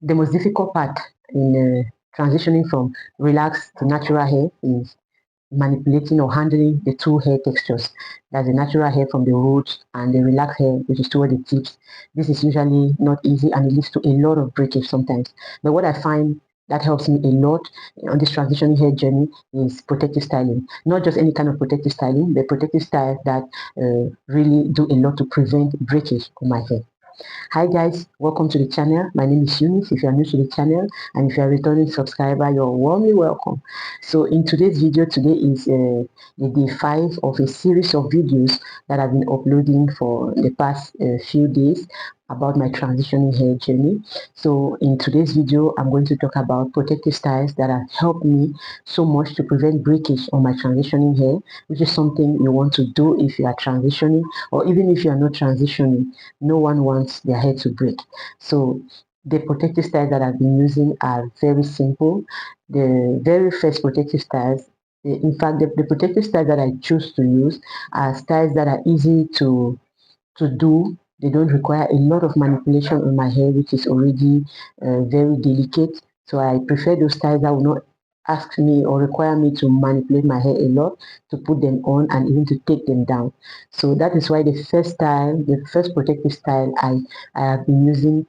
The most difficult part in transitioning from relaxed to natural hair is manipulating or handling the two hair textures. That's the natural hair from the roots and the relaxed hair, which is toward the tips. This is usually not easy and it leads to a lot of breakage sometimes. But what I find that helps me a lot on this transitioning hair journey is protective styling. Not just any kind of protective styling, but protective styles that really do a lot to prevent breakage on my hair. Hi guys, welcome to the channel. My name is Eunice. If you are new to the channel and if you are a returning subscriber, you're warmly welcome. So in today's video, today is the day 5 of a series of videos that I've been uploading for the past few days about my transitioning hair journey. So in today's video, I'm going to talk about protective styles that have helped me so much to prevent breakage on my transitioning hair, which is something you want to do if you are transitioning, or even if you are not transitioning. No one wants their hair to break. So the protective styles that I've been using are very simple. The very first protective styles, in fact, the protective styles that I choose to use are styles that are easy to do. They don't require a lot of manipulation on my hair, which is already very delicate. So I prefer those styles that will not ask me or require me to manipulate my hair a lot to put them on and even to take them down. So that is why the first protective style I have been using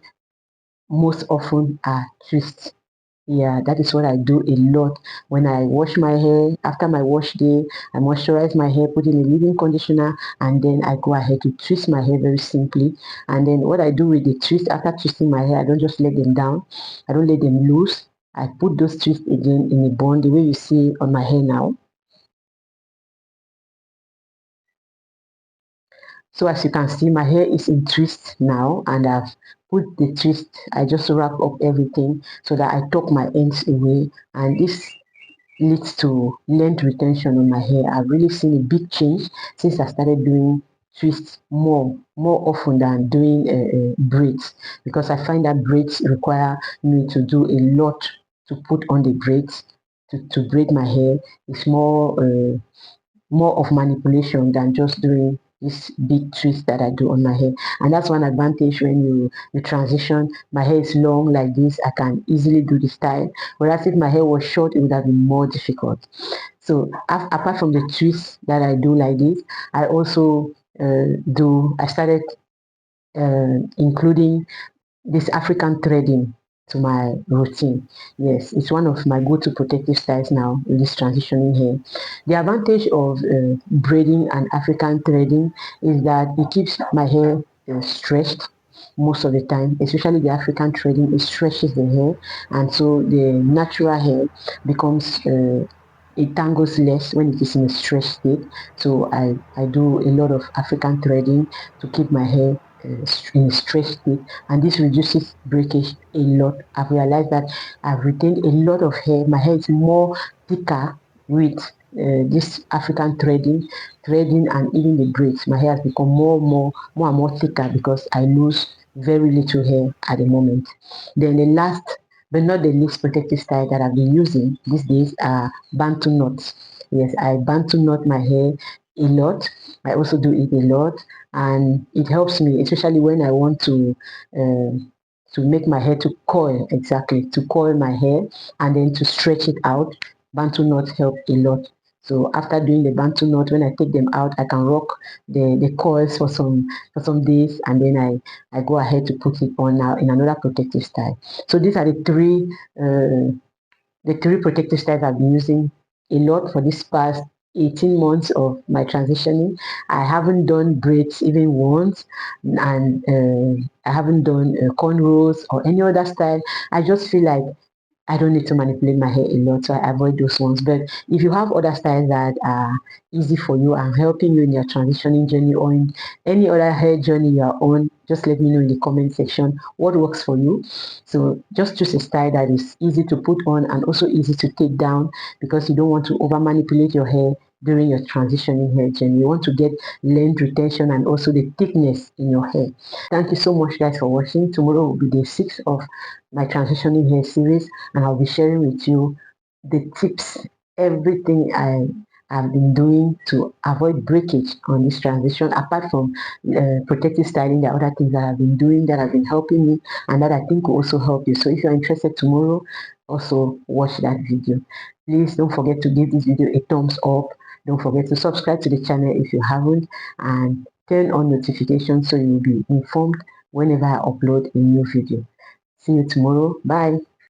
most often are twists. Yeah, that is what I do a lot. When I wash my hair, after my wash day, I moisturize my hair, put in a leave-in conditioner, and then I go ahead to twist my hair very simply. And then what I do with the twist, after twisting my hair, I don't just let them down. I don't let them loose. I put those twists again in a bun, the way you see on my hair now. So as you can see, my hair is in twist now, and I've put the twist, I just wrap up everything so that I tuck my ends away, and this leads to length retention on my hair. I've really seen a big change since I started doing twists more often than doing braids, because I find that braids require me to do a lot to put on the braids to braid my hair. It's more of manipulation than just doing this big twist that I do on my hair. And that's one advantage when you transition. My hair is long like this, I can easily do the style, whereas if my hair was short, it would have been more difficult. So apart from the twists that I do like this, I also I started including this African threading to my routine. Yes, it's one of my go-to protective styles now in this transitioning hair. The advantage of braiding and African threading is that it keeps my hair stretched most of the time, especially the African threading. It stretches the hair, and so the natural hair becomes it tangles less when it is in a stretched state. So I do a lot of African threading to keep my hair in a stretched state, and this reduces breakage a lot. I've realized that I've retained a lot of hair. My hair is more thicker with this African threading and even the braids. My hair has become more and more thicker because I lose very little hair at the moment. Then the last but not the least protective style that I've been using these days are bantu knots. Yes, I bantu knot my hair a lot. I also do it a lot, and it helps me, especially when I want to make my hair to coil, exactly, to coil my hair and then to stretch it out. Bantu knots help a lot. So after doing the bantu knot, when I take them out, I can rock the coils for some days, and then I go ahead to put it on now in another protective style. So these are the three protective styles I've been using a lot for this past 18 months of my transitioning. I haven't done braids even once, and I haven't done cornrows or any other style. I just feel like I don't need to manipulate my hair a lot, so I avoid those ones. But if you have other styles that are easy for you and helping you in your transitioning journey or in any other hair journey you are on, just let me know in the comment section what works for you. So just choose a style that is easy to put on and also easy to take down, because you don't want to over manipulate your hair during your transitioning hair journey. You want to get length retention and also the thickness in your hair. Thank you so much guys for watching. Tomorrow will be day 6 of my transitioning hair series, and I'll be sharing with you the tips, everything I've been doing to avoid breakage on this transition. Apart from protective styling, there are other things that I've been doing that have been helping me and that I think will also help you. So if you're interested tomorrow, also watch that video. Please don't forget to give this video a thumbs up. Don't forget to subscribe to the channel if you haven't, and turn on notifications so you'll be informed whenever I upload a new video. See you tomorrow. Bye.